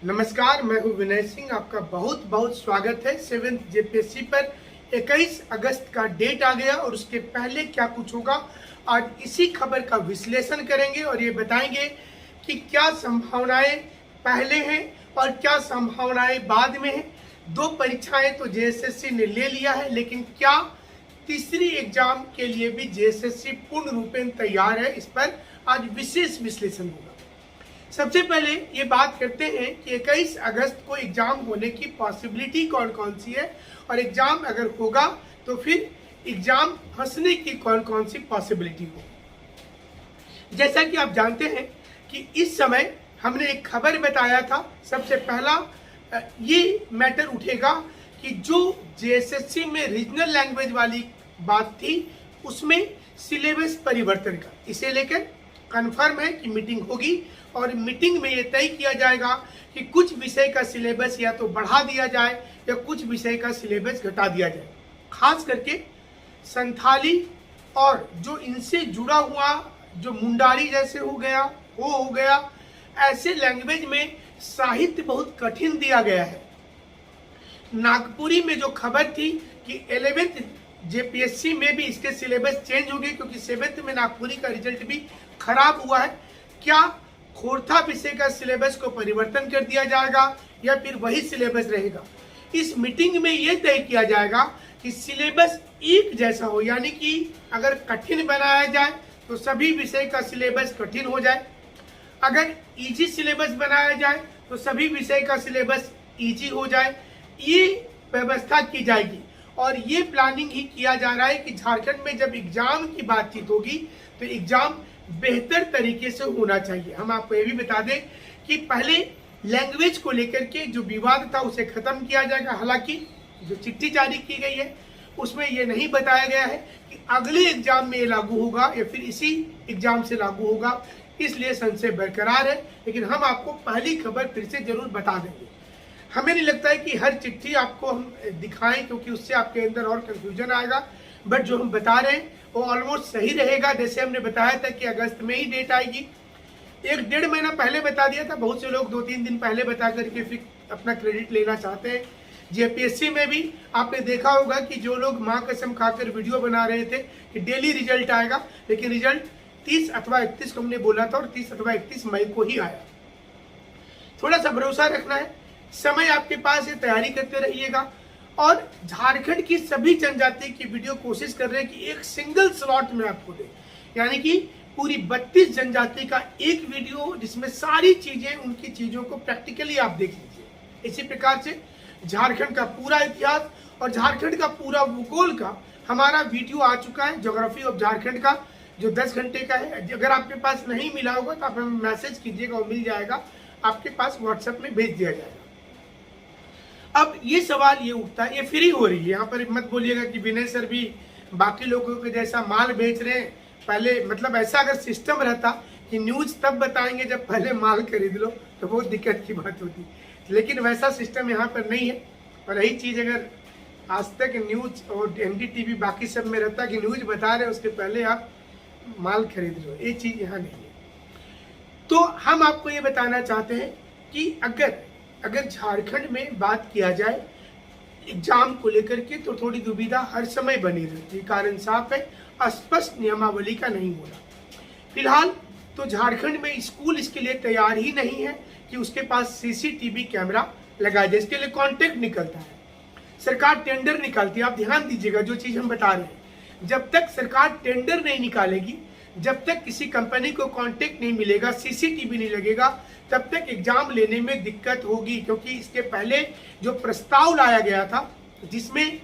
नमस्कार, मैं हूं विनय सिंह। आपका बहुत बहुत स्वागत है। 7th जेपीएससी पर 21 अगस्त का डेट आ गया और उसके पहले क्या कुछ होगा, आज इसी खबर का विश्लेषण करेंगे और ये बताएंगे कि क्या संभावनाएं पहले हैं और क्या संभावनाएं बाद में हैं। दो परीक्षाएं तो जेएसएससी ने ले लिया है, लेकिन क्या तीसरी एग्जाम के लिए भी जेएसएससी पूर्ण रूपेण तैयार है, इस पर आज विशेष विश्लेषण होगा। सबसे पहले ये बात करते हैं कि 21 अगस्त को एग्जाम होने की पॉसिबिलिटी कौन कौन सी है और एग्जाम अगर होगा तो फिर एग्जाम फंसने की कौन कौन सी पॉसिबिलिटी हो। जैसा कि आप जानते हैं कि इस समय हमने एक खबर बताया था, सबसे पहला ये मैटर उठेगा कि जो जेएसएससी में रीजनल लैंग्वेज वाली बात थी उसमें सिलेबस परिवर्तन का, इसे लेकर कंफर्म है कि मीटिंग होगी और मीटिंग में ये तय किया जाएगा कि कुछ विषय का सिलेबस या तो बढ़ा दिया जाए या कुछ विषय का सिलेबस घटा दिया जाए। खास करके संथाली और जो इनसे जुड़ा हुआ जो मुंडारी जैसे हो गया, ऐसे लैंग्वेज में साहित्य बहुत कठिन दिया गया है। नागपुरी में जो खबर थी कि 11th जेपीएससी में भी इसके सिलेबस चेंज हो गए क्योंकि 7th में नागपुरी का रिजल्ट भी खराब हुआ है। क्या खोरथा विषय का सिलेबस को परिवर्तन कर दिया जाएगा या फिर वही सिलेबस रहेगा? इस मीटिंग में यह तय किया जाएगा कि सिलेबस एक जैसा हो, यानी कि अगर कठिन बनाया जाए तो सभी विषय का सिलेबस कठिन हो जाए, अगर इजी सिलेबस बनाया जाए तो सभी विषय का सिलेबस इजी हो जाए। ये व्यवस्था की जाएगी और ये प्लानिंग ही किया जा रहा है कि झारखंड में जब एग्जाम की बातचीत होगी तो एग्जाम बेहतर तरीके से होना चाहिए। हम आपको ये भी बता दें कि पहले लैंग्वेज को लेकर के जो विवाद था उसे खत्म किया जाएगा। हालांकि जो चिट्ठी जारी की गई है उसमें ये नहीं बताया गया है कि अगले एग्जाम में ये लागू होगा या फिर इसी एग्जाम से लागू होगा, इसलिए संशय बरकरार है। लेकिन हम आपको पहली खबर फिर से जरूर बता देंगे। हमें नहीं लगता है कि हर चिट्ठी आपको हम दिखाएं क्योंकि उससे आपके अंदर और कंफ्यूजन आएगा, बट जो हम बता रहे हैं वो ऑलमोस्ट सही रहेगा। जैसे हमने बताया था कि अगस्त में ही डेट आएगी, 1-1.5 महीना पहले बता दिया था। बहुत से लोग 2-3 दिन पहले बता करके फिर अपना क्रेडिट लेना चाहते हैं। जेपीएससी में भी आपने देखा होगा कि जो लोग माँ कसम खाकर वीडियो बना रहे थे कि डेली रिजल्ट आएगा, लेकिन रिजल्ट 30 अथवा 31 को हमने बोला था और 30 अथवा 31 मई को ही आया। थोड़ा सा भरोसा रखना है, समय आपके पास है, तैयारी करते रहिएगा। और झारखंड की सभी जनजाति की वीडियो कोशिश कर रहे हैं कि एक सिंगल स्लॉट में आपको दे, यानी कि पूरी 32 जनजाति का एक वीडियो जिसमें सारी चीजें, उनकी चीजों को प्रैक्टिकली आप देख लीजिए। इसी प्रकार से झारखंड का पूरा इतिहास और झारखंड का पूरा भूगोल का हमारा वीडियो आ चुका है, ज्योग्राफी ऑफ झारखंड का, जो 10 घंटे का है। अगर आपके पास नहीं मिला होगा तो आप हमें मैसेज कीजिएगा और मिल जाएगा, आपके पास व्हाट्सएप में भेज दिया जाएगा। अब ये सवाल ये उठता है, ये फ्री हो रही है, यहाँ पर मत बोलिएगा कि विनय सर भी बाकी लोगों के जैसा माल बेच रहे हैं। पहले मतलब ऐसा अगर सिस्टम रहता कि न्यूज तब बताएंगे जब पहले माल खरीद लो तो बहुत दिक्कत की बात होती, लेकिन वैसा सिस्टम यहाँ पर नहीं है। और यही चीज़ अगर आज तक न्यूज और एनडीटीवी बाकी सब में रहता कि न्यूज बता रहे उसके पहले आप माल खरीद लो, ये चीज़ यहाँ नहीं है। तो हम आपको ये बताना चाहते हैं कि अगर झारखंड में बात किया जाए एग्जाम को लेकर के तो थोड़ी दुविधा हर समय बनी रहती है। कारण साफ है, स्पष्ट नियमावली का नहीं होना। फिलहाल तो झारखंड में स्कूल इसके लिए तैयार ही नहीं है कि उसके पास सीसीटीवी कैमरा लगाया जाए। इसके लिए कॉन्ट्रैक्ट निकलता है, सरकार टेंडर निकालती है। आप ध्यान दीजिएगा जो चीज हम बता रहे हैं, जब तक सरकार टेंडर नहीं निकालेगी, जब तक किसी कंपनी को कॉन्ट्रैक्ट नहीं मिलेगा, सीसीटीवी नहीं लगेगा, तब तक एग्जाम लेने में दिक्कत होगी। क्योंकि इसके पहले जो प्रस्ताव लाया गया था जिसमें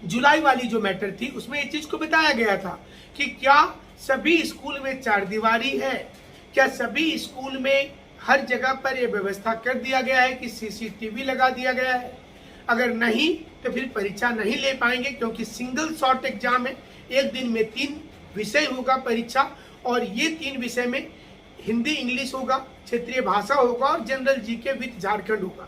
जुलाई वाली जो मैटर थी उसमें ये चीज को बताया गया था कि क्या सभी स्कूल में 4 दीवारी है, क्या सभी स्कूल में हर जगह पर यह व्यवस्था कर दिया गया है कि सीसीटीवी लगा दिया गया है। अगर नहीं तो फिर परीक्षा नहीं ले पाएंगे क्योंकि सिंगल शॉर्ट एग्जाम है, एक दिन में 3 विषय होगा परीक्षा और ये 3 विषय में हिंदी इंग्लिश होगा, क्षेत्रीय भाषा होगा और जनरल जीके विद झारखंड होगा।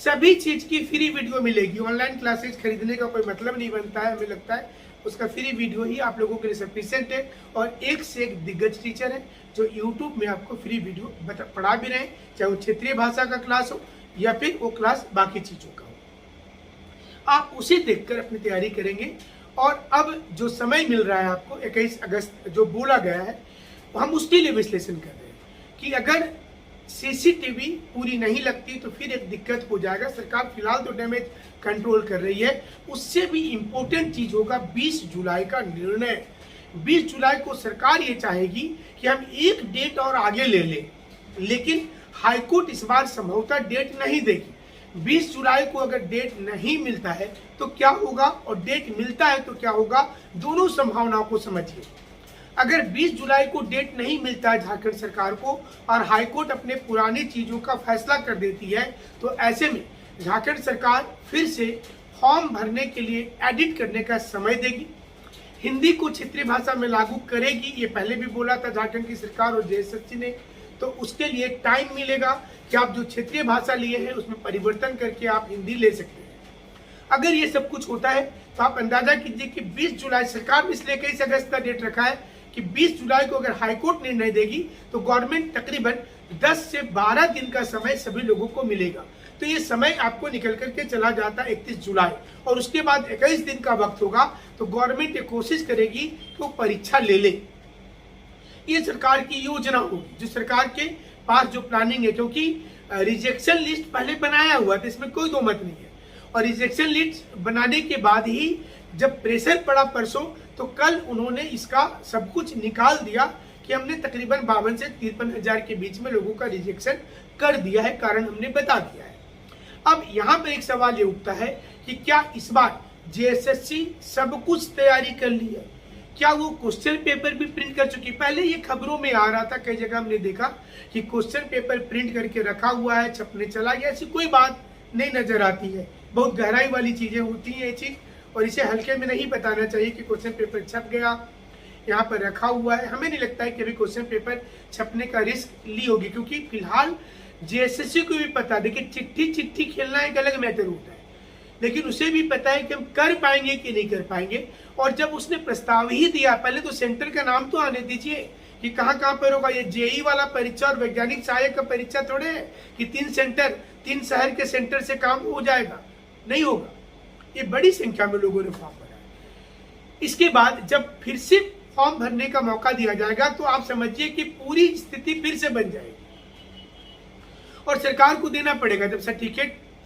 सभी चीज की फ्री वीडियो मिलेगी। ऑनलाइन क्लासेस खरीदने का कोई मतलब नहीं बनता है, हमें लगता है उसका फ्री वीडियो ही आप लोगों के लिए सफिशिएंट है। और एक से एक दिग्गज टीचर है जो यूट्यूब में आपको फ्री वीडियो पढ़ा भी रहे हैं, चाहे वो क्षेत्रीय भाषा का क्लास हो या फिर वो क्लास बाकी चीज़ों का हो। आप उसे देखकर अपनी तैयारी करेंगे। और अब जो समय मिल रहा है आपको 21 अगस्त जो बोला गया है, हम उसके लिए विश्लेषण कर रहे हैं कि अगर सीसीटीवी पूरी नहीं लगती तो फिर एक दिक्कत हो जाएगा। सरकार फिलहाल तो डैमेज कंट्रोल कर रही है, उससे भी इम्पोर्टेंट चीज होगा 20 जुलाई का निर्णय। 20 जुलाई को सरकार ये चाहेगी कि हम एक डेट और आगे ले लें, लेकिन हाईकोर्ट इस बार संभवतः डेट नहीं देगी। 20 जुलाई को अगर डेट नहीं मिलता है तो क्या होगा, और डेट मिलता है तो क्या होगा, दोनों संभावनाओं को समझिए। अगर 20 जुलाई को डेट नहीं मिलता है झारखंड सरकार को और हाईकोर्ट अपने पुरानी चीजों का फैसला कर देती है, तो ऐसे में झारखंड सरकार फिर से फॉर्म भरने के लिए एडिट करने का समय देगी। हिंदी को क्षेत्रीय भाषा में लागू करेगी, ये पहले भी बोला था झारखंड की सरकार और जेएसएससी ने। तो उसके लिए टाइम मिलेगा कि आप जो क्षेत्रीय भाषा लिए हैं उसमें परिवर्तन करके आप हिंदी ले सकते हैं। अगर ये सब कुछ होता है तो आप अंदाजा कीजिए कि 20 जुलाई, सरकार ने इसलिए 21 अगस्त का डेट रखा है कि 20 जुलाई को अगर हाईकोर्ट निर्णय देगी तो गवर्नमेंट तकरीबन 10 से 12 दिन का समय सभी लोगों को मिलेगा। तो ये समय आपको निकल करके चला जाता है 31 जुलाई, और उसके बाद 21 दिन का वक्त होगा। तो गवर्नमेंट ये कोशिश करेगी कि वो परीक्षा ले ले। ये सरकार की योजना होगी, जो सरकार के पास जो प्लानिंग है, क्योंकि रिजेक्शन लिस्ट पहले बनाया हुआ था, इसमें कोई दो मत नहीं है। और रिजेक्शन लिस्ट बनाने के बाद ही जब प्रेशर पड़ा परसों, तो कल उन्होंने इसका सब कुछ निकाल दिया कि हमने तकरीबन 52 से 53 हजार के बीच में लोगों का रिजेक्शन कर दिया है, कारण हमने बता दिया है। अब यहाँ पर एक सवाल ये उठता है कि क्या इस बार जेएसएससी सब कुछ तैयारी कर ली है, क्या वो क्वेश्चन पेपर भी प्रिंट कर चुकी? पहले ये खबरों में आ रहा था, कई जगह हमने देखा कि क्वेश्चन पेपर प्रिंट करके रखा हुआ है, छपने चला गया। ऐसी कोई बात नहीं नजर आती है। बहुत गहराई वाली चीजें होती हैं ये चीज, और इसे हल्के में नहीं बताना चाहिए कि क्वेश्चन पेपर छप गया, यहाँ पर रखा हुआ है। हमें नहीं लगता है कि अभी क्वेश्चन पेपर छपने का रिस्क ली होगी, क्योंकि फिलहाल जेएसएससी को भी पता, देखिए चिट्ठी खेलना एक अलग मैटर होता है, लेकिन उसे भी पता है कि हम कर पाएंगे कि नहीं कर पाएंगे। और जब उसने प्रस्ताव ही दिया, पहले तो सेंटर का नाम तो आने दीजिए कि कहाँ पर होगा। ये जेई वाला परीक्षा और वैज्ञानिक सहायक का परीक्षा थोड़े है कि 3 शहर के सेंटर से काम हो जाएगा, नहीं होगा। ये बड़ी संख्या में लोगों ने फॉर्म भरा है। इसके बाद जब फिर से फॉर्म भरने का मौका दिया जाएगा तो आप समझिए कि पूरी स्थिति फिर से बन जाएगी, और सरकार को देना पड़ेगा। जब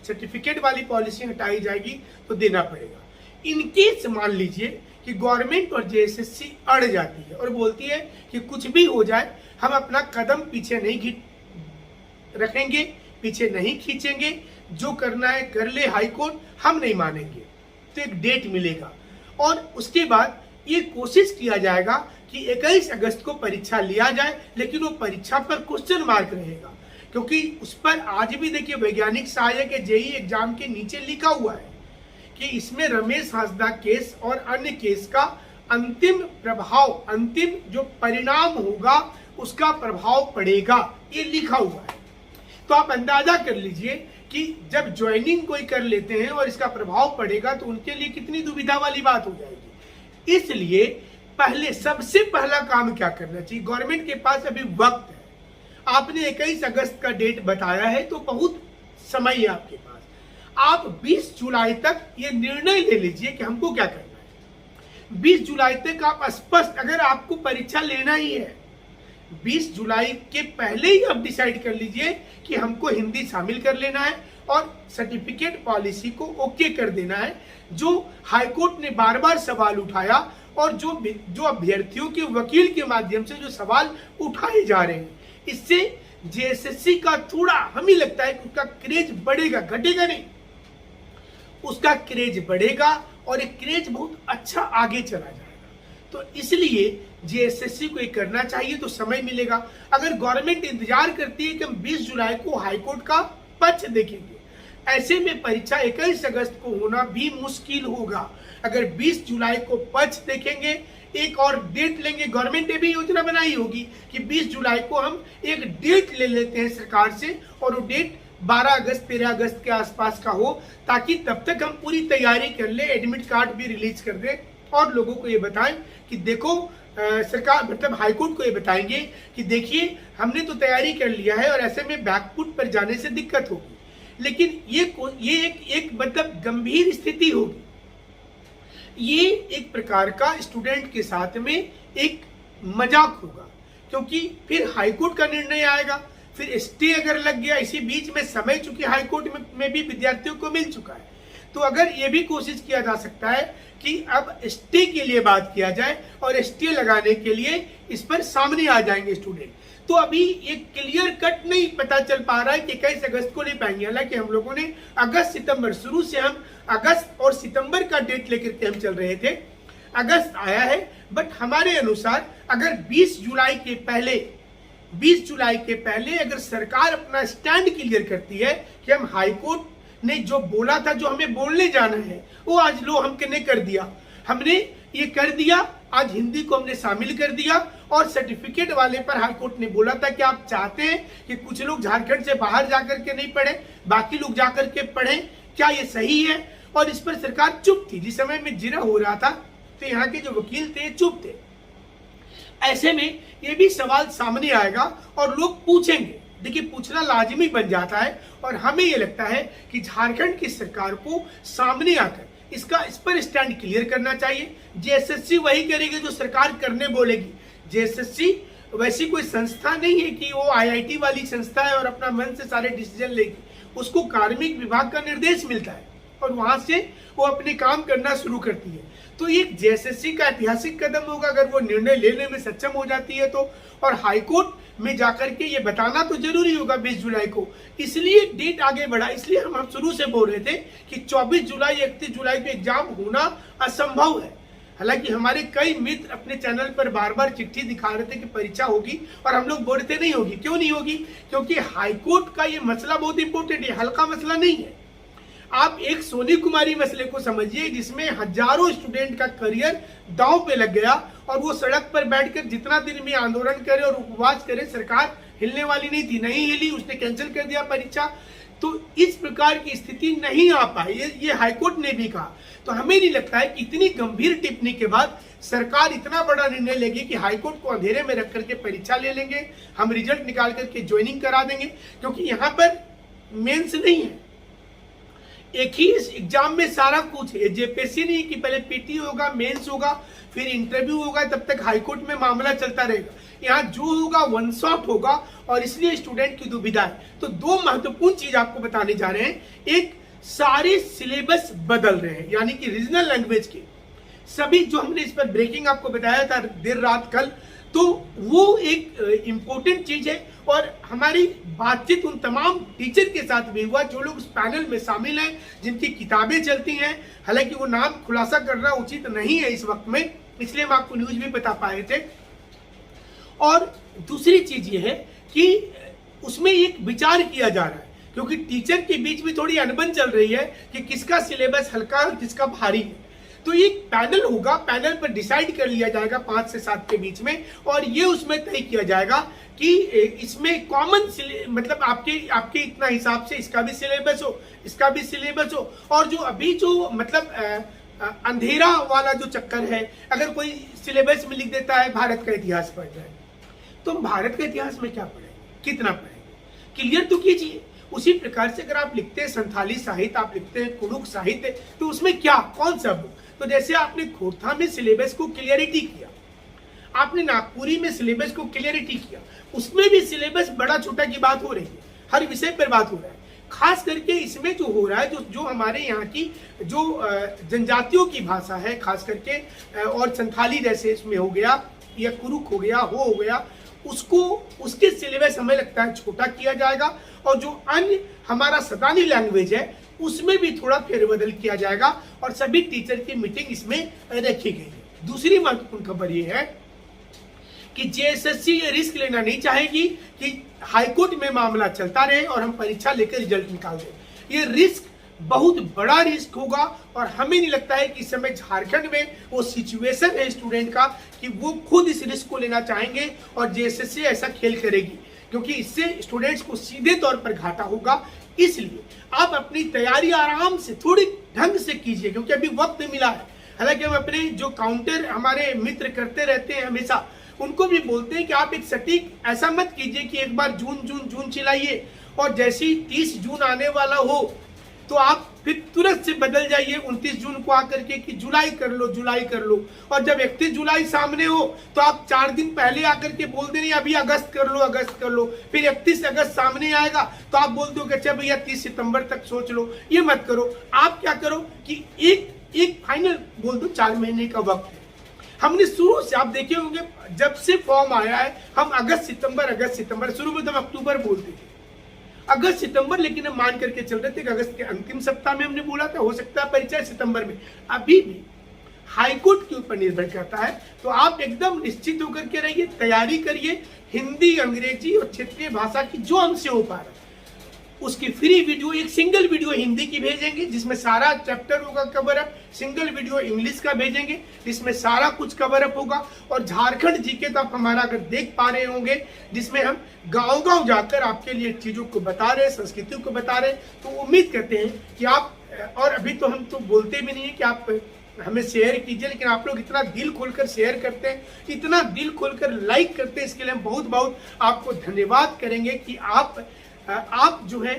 सर्टिफिकेट वाली पॉलिसी हटाई जाएगी तो देना पड़ेगा। इनकेस मान लीजिए कि गवर्नमेंट और जेएसएससी अड़ जाती है और बोलती है कि कुछ भी हो जाए हम अपना कदम पीछे नहीं रखेंगे, पीछे नहीं खींचेंगे, जो करना है कर ले हाईकोर्ट, हम नहीं मानेंगे, तो एक डेट मिलेगा। और उसके बाद ये कोशिश किया जाएगा कि 21 अगस्त को परीक्षा लिया जाए, लेकिन वो परीक्षा पर क्वेश्चन मार्क रहेगा, क्योंकि उस पर आज भी देखिए वैज्ञानिक सहायक जेई एग्जाम के नीचे लिखा हुआ है कि इसमें रमेश हांसदा केस और अन्य केस का अंतिम प्रभाव, अंतिम जो परिणाम होगा उसका प्रभाव पड़ेगा, ये लिखा हुआ है। तो आप अंदाजा कर लीजिए कि जब ज्वाइनिंग कोई कर लेते हैं और इसका प्रभाव पड़ेगा तो उनके लिए कितनी दुविधा वाली बात हो जाएगी। इसलिए पहले, सबसे पहला काम क्या करना चाहिए, गवर्नमेंट के पास अभी वक्त है। आपने 21 अगस्त का डेट बताया है तो बहुत समय है आपके पास। आप 20 जुलाई तक ये निर्णय ले लीजिए कि हमको क्या करना है। 20 जुलाई तक आप स्पष्ट, अगर आपको परीक्षा लेना ही है, 20 जुलाई के पहले ही आप डिसाइड कर लीजिए कि हमको हिंदी शामिल कर लेना है और सर्टिफिकेट पॉलिसी को ओके कर देना है, जो हाईकोर्ट ने बार बार सवाल उठाया और जो अभ्यर्थियों के वकील के माध्यम से जो सवाल उठाए जा रहे हैं, इससे जेएसएससी का थोड़ा हमें लगता है कि उसका क्रेज बढ़ेगा, घटेगा नहीं, उसका क्रेज बढ़ेगा और एक क्रेज बहुत अच्छा आगे चला जाएगा। तो इसलिए जेएसएससी को ये करना चाहिए, तो समय मिलेगा। अगर गवर्नमेंट इंतजार करती है कि हम 20 जुलाई को हाईकोर्ट का पक्ष देखेंगे, ऐसे में परीक्षा 21 अगस्त को होना भी मुश्किल होगा। अगर 20 जुलाई को पक्ष देखेंगे, एक और डेट लेंगे, गवर्नमेंट ने भी योजना बनाई होगी कि 20 जुलाई को हम एक डेट ले लेते हैं सरकार से, और वो डेट 12 अगस्त 13 अगस्त के आसपास का हो, ताकि तब तक हम पूरी तैयारी कर ले, एडमिट कार्ड भी रिलीज कर दे और लोगों को ये बताएं कि देखो सरकार मतलब हाईकोर्ट को ये बताएंगे कि देखिए हमने तो तैयारी कर लिया है और ऐसे में बैकफुट पर जाने से दिक्कत होगी, लेकिन ये एक मतलब गंभीर स्थिति होगी। ये एक प्रकार का स्टूडेंट के साथ में एक मजाक होगा, क्योंकि फिर हाईकोर्ट का निर्णय आएगा, फिर स्टे अगर लग गया इसी बीच में समय, चूंकि हाईकोर्ट में भी विद्यार्थियों को मिल चुका है, तो अगर ये भी कोशिश किया जा सकता है कि अब स्टे के लिए बात किया जाए और स्टे लगाने के लिए इस पर सामने आ जाएंगे स्टूडेंट। तो अभी ये क्लियर कट नहीं पता चल पा रहा है कि 21 अगस्त को ले पाएंगे। हालांकि हम लोगों ने अगस्त सितंबर, शुरू से हम अगस्त और सितंबर का डेट लेकर के हम चल रहे थे, अगस्त आया है, बट हमारे अनुसार अगर 20 जुलाई के पहले अगर सरकार अपना स्टैंड क्लियर करती है कि हम हाईकोर्ट ने जो बोला था, जो हमें बोलने जाना है, वो आज लो हमने कर दिया, हमने ये कर दिया, आज हिंदी को हमने शामिल कर दिया, और सर्टिफिकेट वाले पर हाईकोर्ट ने बोला था कि आप चाहते हैं कि कुछ लोग झारखंड से बाहर जाकर के नहीं पढ़े, बाकी लोग जाकर के पढ़े, क्या ये सही है? और इस पर सरकार चुप थी। जिस समय में जिरह हो रहा था तो यहाँ के जो वकील थे चुप थे। ऐसे में ये भी सवाल सामने आएगा और लोग पूछेंगे। देखिए, पूछना लाजिमी बन जाता है, और हमें ये लगता है कि झारखंड की सरकार को सामने आकर इस पर स्टैंड क्लियर करना चाहिए। जेएसएससी वही करेगी जो सरकार करने बोलेगी। जेएसएससी वैसी कोई संस्था नहीं है कि वो आईआईटी वाली संस्था है और अपना मन से सारे डिसीजन लेगी। उसको कार्मिक विभाग का निर्देश मिलता है और वहां से वो अपने काम करना शुरू करती है। तो ये जेएसएससी का ऐतिहासिक कदम होगा अगर वो निर्णय लेने में सक्षम हो जाती है तो, और हाईकोर्ट में जाकर के ये बताना तो जरूरी होगा 20 जुलाई को। इसलिए डेट आगे बढ़ा। इसलिए हम शुरू से बोल रहे थे कि 24 जुलाई 31 जुलाई को एग्जाम होना असंभव है। हालांकि हमारे कई मित्र अपने चैनल पर बार बार चिट्ठी दिखा रहे थे कि परीक्षा होगी, और हम लोग बोल रहे थे नहीं होगी। क्यों नहीं होगी? क्योंकि हाईकोर्ट का ये मसला बहुत इंपॉर्टेंट है, हल्का मसला नहीं है। आप एक सोनी कुमारी मसले को समझिए जिसमें हजारों स्टूडेंट का करियर दांव पे लग गया, और वो सड़क पर बैठकर जितना दिन में आंदोलन करे और उपवास करे, सरकार हिलने वाली नहीं थी, नहीं हिली, उसने कैंसिल कर दिया परीक्षा। तो इस प्रकार की स्थिति नहीं आ पाई, ये हाईकोर्ट ने भी कहा। तो हमें नहीं लगता है कि इतनी गंभीर टिप्पणी के बाद सरकार इतना बड़ा निर्णय लेगी कि हाईकोर्ट को अंधेरे में रख करके परीक्षा ले लेंगे, हम रिजल्ट निकाल करके ज्वाइनिंग करा देंगे। क्योंकि यहाँ पर मेंस नहीं है, एक ही एग्जाम में सारा कुछ है। जेपीएससी नहीं कि पहले पीटी होगा, मेंस होगा, फिर इंटरव्यू होगा, तब तक हाईकोर्ट में मामला चलता रहेगा। यहाँ जो होगा वन शॉट होगा, और इसलिए स्टूडेंट की दुविधा है। तो दो महत्वपूर्ण चीज आपको बताने जा रहे हैं। एक, सारे सिलेबस बदल रहे हैं, यानी कि रीजनल लैंग्वेज के सभी, जो हमने इस पर ब्रेकिंग आपको बताया था देर रात कल, तो वो एक इम्पोर्टेंट चीज है। और हमारी बातचीत उन तमाम टीचर के साथ भी हुआ जो लोग उस पैनल में शामिल हैं, जिनकी किताबें चलती हैं। हालांकि वो नाम खुलासा करना उचित नहीं है इस वक्त में, इसलिए हम आपको न्यूज में बता पाए थे। और दूसरी चीज ये है कि उसमें एक विचार किया जा रहा है, क्योंकि टीचर के बीच में थोड़ी अनबन चल रही है कि किसका सिलेबस हल्का और किसका भारी है। तो एक पैनल होगा, पैनल पर डिसाइड कर लिया जाएगा 5 से 7 के बीच में, और ये उसमें तय किया जाएगा कि इसमें कॉमन मतलब आपके इतना हिसाब से इसका भी सिलेबस हो, इसका भी सिलेबस हो। और जो अभी जो मतलब अंधेरा वाला जो चक्कर है, अगर कोई सिलेबस में लिख देता है भारत का इतिहास पढ़ रहे हैं, तो हम भारत के इतिहास में क्या पढ़ेंगे, कितना पढ़ेंगे? क्लियर तो कीजिए। उसी प्रकार से अगर आप लिखते हैं संथाली साहित्य, आप लिखते हैं कुड़ुक साहित्य, तो उसमें क्या, कौन सा बुक? तो जैसे आपने खोरथा में सिलेबस को क्लियरिटी किया, आपने नागपुरी में सिलेबस को क्लियरिटी किया, उसमें भी सिलेबस बड़ा छोटा की बात हो रही है, हर विषय पर बात हो रहा है। खास करके इसमें जो हो रहा है, जो हमारे यहाँ की जो जनजातियों की भाषा है, खास करके और संथाली जैसे इसमें हो गया, या कुरुक हो गया, हो गया, उसके सिलेबस हमें लगता है छोटा किया जाएगा। और जो अन्य हमारा सतानी लैंग्वेज है उसमें भी थोड़ा फेरबदल किया जाएगा, और सभी टीचर की मीटिंग इसमें रखी गई है। दूसरी महत्वपूर्ण खबर यह है कि जेएसएससी ये रिस्क लेना नहीं चाहेगी कि हाईकोर्ट में मामला चलता रहे और हम परीक्षा लेकर रिजल्ट निकाल दें। ये रिस्क बहुत बड़ा रिस्क होगा, और हमें नहीं लगता है कि इस समय झारखंड में वो सिचुएशन है स्टूडेंट का कि वो खुद इस रिस्क को लेना चाहेंगे और जेएसएससी ऐसा खेल करेगी, क्योंकि इससे स्टूडेंट्स को सीधे तौर पर घाटा होगा। इसलिए आप अपनी तैयारी आराम से थोड़ी ढंग से कीजिए, क्योंकि अभी वक्त मिला है। हालांकि हम अपने जो काउंटर हमारे मित्र करते रहते हैं हमेशा, उनको भी बोलते हैं कि आप एक सटीक ऐसा मत कीजिए कि एक बार जून जून जून चिल्लाइए और जैसे ही 30 जून आने वाला हो तो आप फिर तुरंत से बदल जाइए 29 जून को आकर के कि जुलाई कर लो, जुलाई कर लो। और जब 31 जुलाई सामने हो तो आप 4 दिन पहले आकर के बोल दे नहीं अभी अगस्त कर लो, अगस्त कर लो। फिर 31 अगस्त सामने आएगा तो आप बोल दो कि अच्छा भैया 30 सितंबर तक सोच लो। ये मत करो। आप क्या करो कि एक फाइनल बोल दो 4 महीने का वक्त है। हमने शुरू से आप देखे होंगे जब से फॉर्म आया है हम अगस्त सितंबर, शुरू में तो हम अक्टूबर बोलते थे, अगस्त सितंबर, लेकिन हम मान करके चल रहे थे कि अगस्त के अंतिम सप्ताह में हमने बोला था, हो सकता है परिचय सितंबर में। अभी भी हाईकोर्ट के ऊपर निर्भर करता है, तो आप एकदम निश्चित होकर के रहिए, तैयारी करिए। हिंदी, अंग्रेजी और क्षेत्रीय भाषा की जो हमसे हो पा रहा है उसकी फ्री वीडियो, एक सिंगल वीडियो हिंदी की भेजेंगे जिसमें सारा चैप्टर होगा cover up, single video English का भेजेंगे जिसमें सारा कुछ कवर अप होगा। और झारखंड जीके तो आप हमारा अगर देख पा रहे होंगे जिसमें हम गांव-गांव जाकर आपके लिए चीजों को बता रहे हैं, संस्कृतियों को बता रहे हैं। तो उम्मीद करते हैं कि आप, और अभी तो हम तो बोलते भी नहीं है कि आप हमें शेयर कीजिए, लेकिन आप लोग इतना दिल खोलकर शेयर करते हैं, इतना दिल खोलकर लाइक करते हैं, इसके लिए हम बहुत बहुत आपको धन्यवाद करेंगे कि आप जो है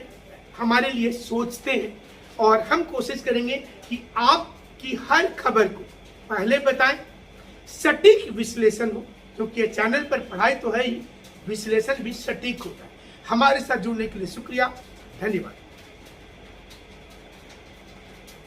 हमारे लिए सोचते हैं। और हम कोशिश करेंगे कि आपकी हर खबर को पहले बताएं, सटीक विश्लेषण हो, क्योंकि चैनल पर पढ़ाई तो है ही, विश्लेषण भी सटीक होता है। हमारे साथ जुड़ने के लिए शुक्रिया, धन्यवाद।